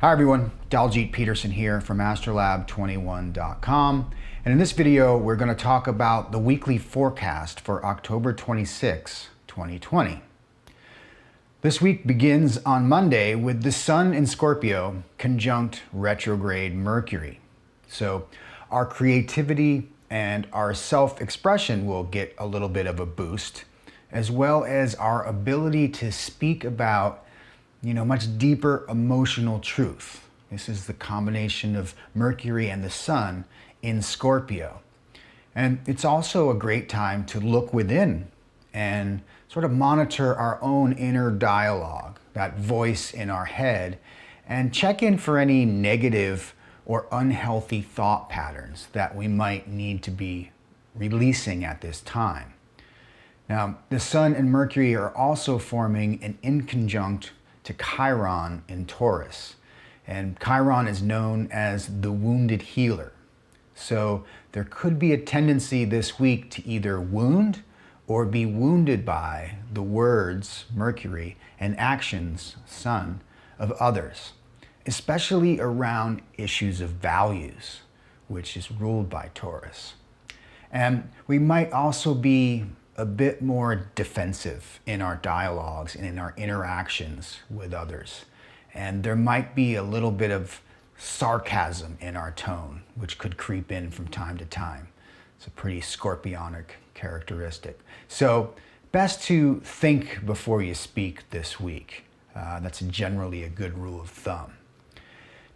Hi everyone, Daljit Peterson here from astrolab21.com, and in this video we're going to talk about the weekly forecast for October 26, 2020. This week begins on Monday with the Sun in Scorpio conjunct retrograde Mercury. So our creativity and our self-expression will get a little bit of a boost, as well as our ability to speak about much deeper emotional truth. This is the combination of Mercury and the Sun in Scorpio. And it's also a great time to look within and sort of monitor our own inner dialogue, that voice in our head, and check in for any negative or unhealthy thought patterns that we might need to be releasing at this time. Now, the Sun and Mercury are also forming an inconjunct to Chiron in Taurus. And Chiron is known as the wounded healer. So there could be a tendency this week to either wound or be wounded by the words, Mercury, and actions, Sun, of others, especially around issues of values, which is ruled by Taurus. And we might also be a bit more defensive in our dialogues and in our interactions with others. And there might be a little bit of sarcasm in our tone, which could creep in from time to time. It's a pretty scorpionic characteristic. So best to think before you speak this week. That's generally a good rule of thumb.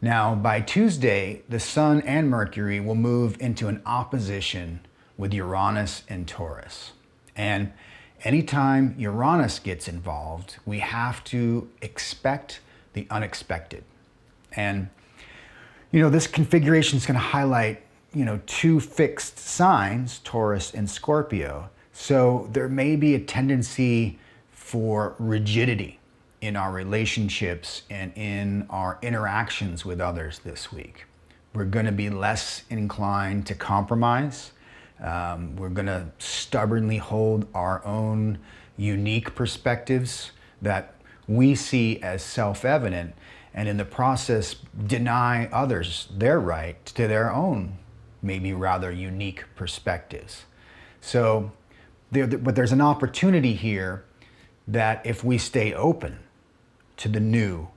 Now, by Tuesday, the Sun and Mercury will move into an opposition with Uranus and Taurus. And anytime Uranus gets involved, we have to expect the unexpected. And, this configuration is going to highlight, two fixed signs, Taurus and Scorpio. So there may be a tendency for rigidity in our relationships and in our interactions with others this week. We're going to be less inclined to compromise. We're going to stubbornly hold our own unique perspectives that we see as self-evident, and in the process deny others their right to their own, maybe rather unique perspectives. So but there's an opportunity here that if we stay open to the new,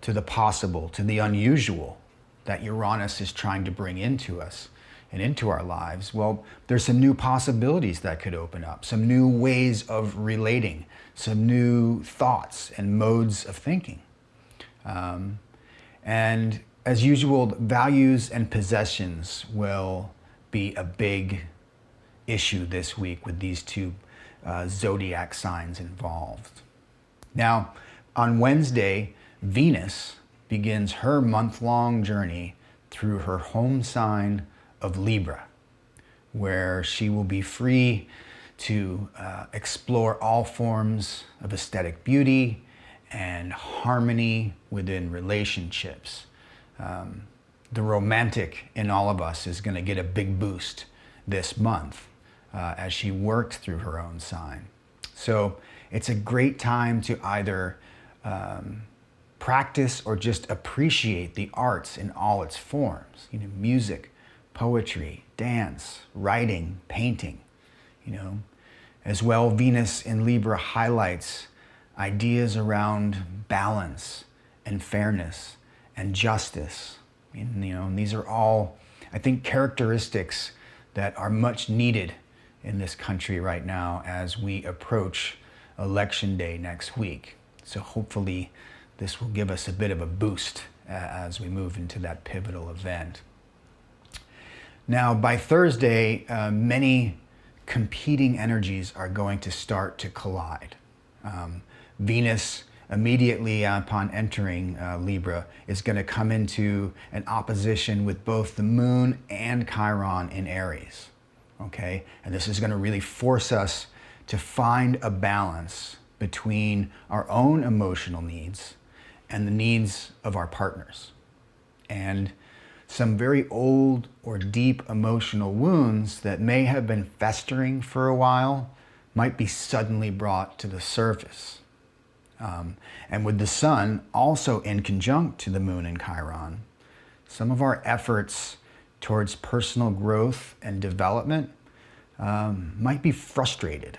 to the possible, to the unusual that Uranus is trying to bring into us, and into our lives, well, there's some new possibilities that could open up, some new ways of relating, some new thoughts and modes of thinking. And as usual, values and possessions will be a big issue this week with these two zodiac signs involved. Now, on Wednesday, Venus begins her month-long journey through her home sign of Libra, where she will be free to explore all forms of aesthetic beauty and harmony within relationships. The romantic in all of us is going to get a big boost this month as she works through her own sign. So it's a great time to either practice or just appreciate the arts in all its forms, music, poetry, dance, writing, painting, As well, Venus in Libra highlights ideas around balance and fairness and justice. And these are all, I think, characteristics that are much needed in this country right now as we approach Election Day next week. So hopefully this will give us a bit of a boost as we move into that pivotal event. Now, by Thursday, many competing energies are going to start to collide. Venus, immediately upon entering Libra, is going to come into an opposition with both the Moon and Chiron in Aries. Okay? And this is going to really force us to find a balance between our own emotional needs and the needs of our partners. And some very old or deep emotional wounds that may have been festering for a while might be suddenly brought to the surface. And with the sun also in conjunct to the moon in Chiron, some of our efforts towards personal growth and development might be frustrated,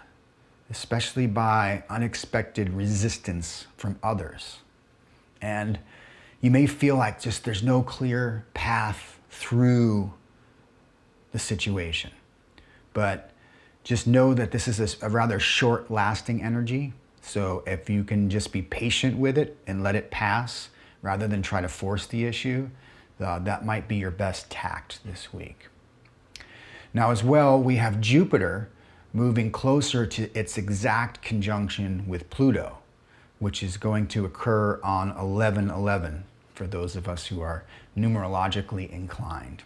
especially by unexpected resistance from others. And you may feel like just there's no clear path through the situation. But just know that this is a rather short-lasting energy. So if you can just be patient with it and let it pass rather than try to force the issue, that might be your best tact this week. Now as well, we have Jupiter moving closer to its exact conjunction with Pluto, which is going to occur on 11/11 for those of us who are numerologically inclined.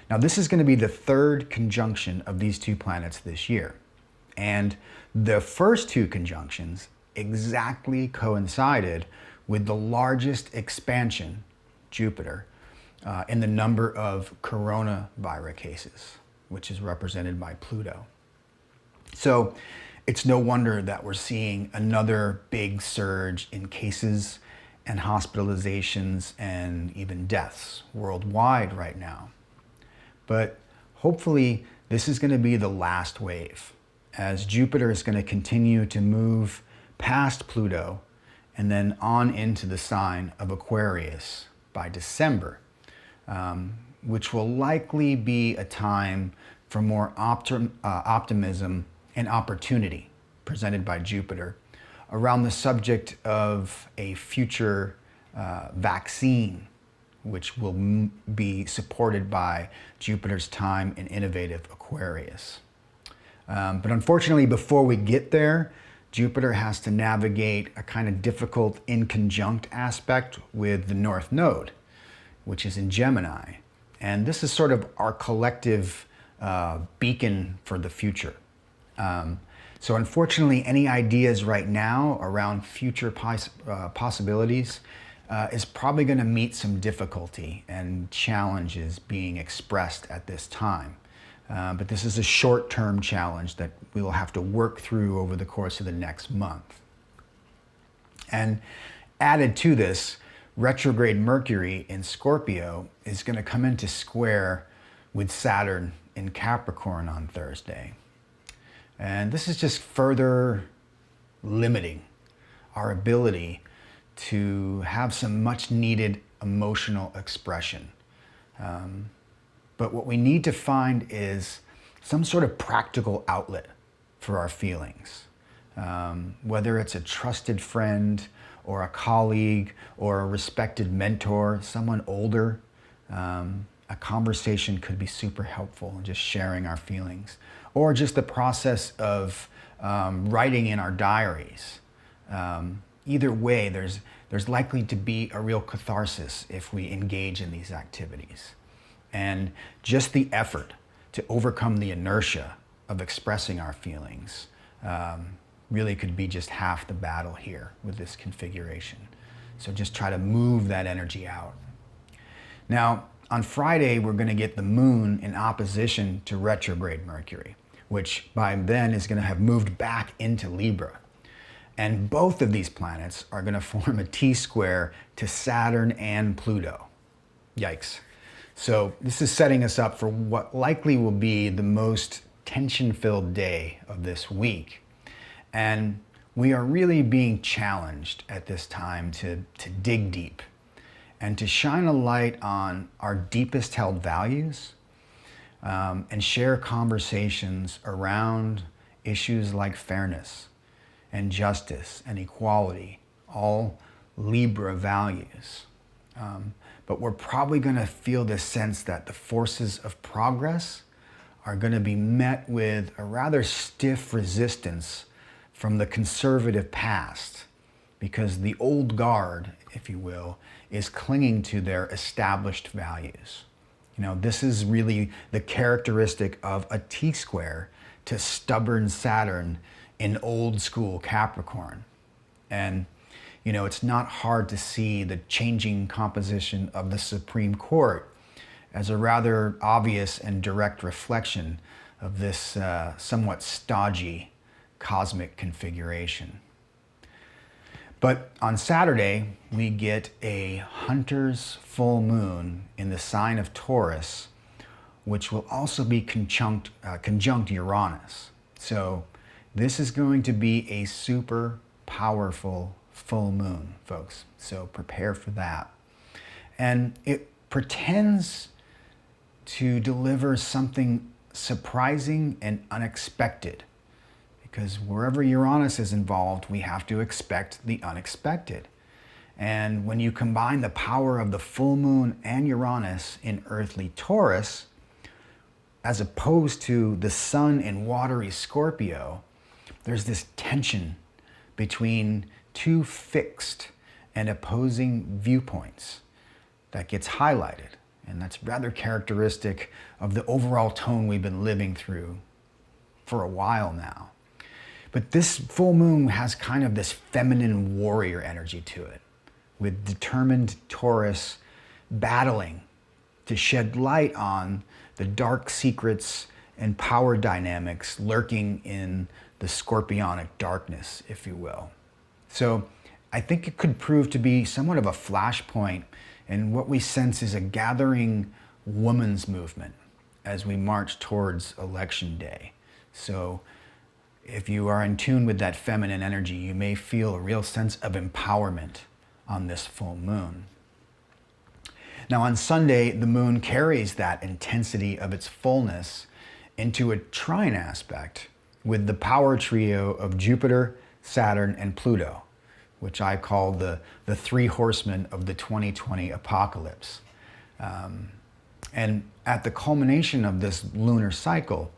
Now this is going to be the third conjunction of these two planets this year. And the first two conjunctions exactly coincided with the largest expansion, Jupiter, in the number of coronavirus cases, which is represented by Pluto. So it's no wonder that we're seeing another big surge in cases and hospitalizations and even deaths worldwide right now. But hopefully this is going to be the last wave, as Jupiter is going to continue to move past Pluto and then on into the sign of Aquarius by December, which will likely be a time for more optimism and opportunity presented by Jupiter around the subject of a future vaccine, which will be supported by Jupiter's time in innovative Aquarius. But unfortunately, before we get there, Jupiter has to navigate a kind of difficult inconjunct aspect with the North Node, which is in Gemini. And this is sort of our collective beacon for the future. So unfortunately, any ideas right now around future possibilities is probably going to meet some difficulty and challenges being expressed at this time. But this is a short-term challenge that we will have to work through over the course of the next month. And added to this, retrograde Mercury in Scorpio is going to come into square with Saturn in Capricorn on Thursday. And this is just further limiting our ability to have some much needed emotional expression. But what we need to find is some sort of practical outlet for our feelings. Whether it's a trusted friend or a colleague or a respected mentor, someone older, a conversation could be super helpful, just sharing our feelings. Or just the process of writing in our diaries. Either way, there's likely to be a real catharsis if we engage in these activities. And just the effort to overcome the inertia of expressing our feelings really could be just half the battle here with this configuration. So just try to move that energy out. Now, on Friday, we're going to get the moon in opposition to retrograde Mercury, which by then is going to have moved back into Libra. And both of these planets are going to form a T-square to Saturn and Pluto. Yikes. So this is setting us up for what likely will be the most tension-filled day of this week. And we are really being challenged at this time to dig deep and to shine a light on our deepest held values and share conversations around issues like fairness and justice and equality, all Libra values. But we're probably going to feel this sense that the forces of progress are going to be met with a rather stiff resistance from the conservative past, because the old guard, if you will, is clinging to their established values. You know, this is really the characteristic of a T-square to stubborn Saturn in old school Capricorn. And you know, it's not hard to see the changing composition of the Supreme Court as a rather obvious and direct reflection of this somewhat stodgy cosmic configuration. But on Saturday, we get a hunter's full moon in the sign of Taurus, which will also be conjunct Uranus. So this is going to be a super powerful full moon, folks. So prepare for that. And it pretends to deliver something surprising and unexpected. Because wherever Uranus is involved, we have to expect the unexpected. And when you combine the power of the full moon and Uranus in earthly Taurus, as opposed to the sun in watery Scorpio, there's this tension between two fixed and opposing viewpoints that gets highlighted. And that's rather characteristic of the overall tone we've been living through for a while now. But this full moon has kind of this feminine warrior energy to it, with determined Taurus battling to shed light on the dark secrets and power dynamics lurking in the scorpionic darkness, if you will. So I think it could prove to be somewhat of a flashpoint in what we sense is a gathering women's movement as we march towards Election Day. So if you are in tune with that feminine energy, you may feel a real sense of empowerment on this full moon. Now on Sunday, the moon carries that intensity of its fullness into a trine aspect with the power trio of Jupiter, Saturn, and Pluto, which I call the three horsemen of the 2020 apocalypse. And at the culmination of this lunar cycle,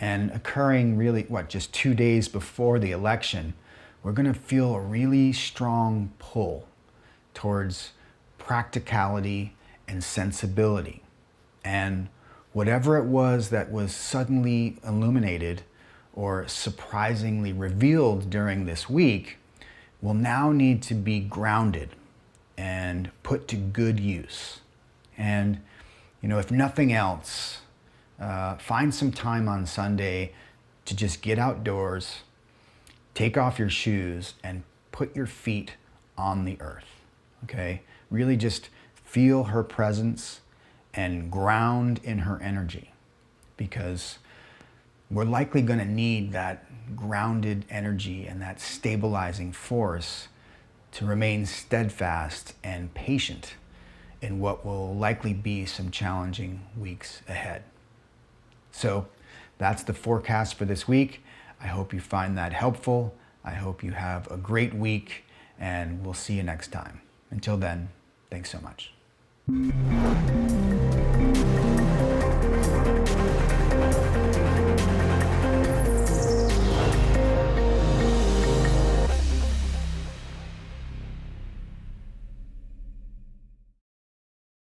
and occurring really, just 2 days before the election, we're gonna feel a really strong pull towards practicality and sensibility. And whatever it was that was suddenly illuminated or surprisingly revealed during this week will now need to be grounded and put to good use. And, if nothing else, find some time on Sunday to just get outdoors, take off your shoes, and put your feet on the earth, okay? Really just feel her presence and ground in her energy, because we're likely gonna need that grounded energy and that stabilizing force to remain steadfast and patient in what will likely be some challenging weeks ahead. So that's the forecast for this week. I hope you find that helpful. I hope you have a great week, and we'll see you next time. Until then, thanks so much.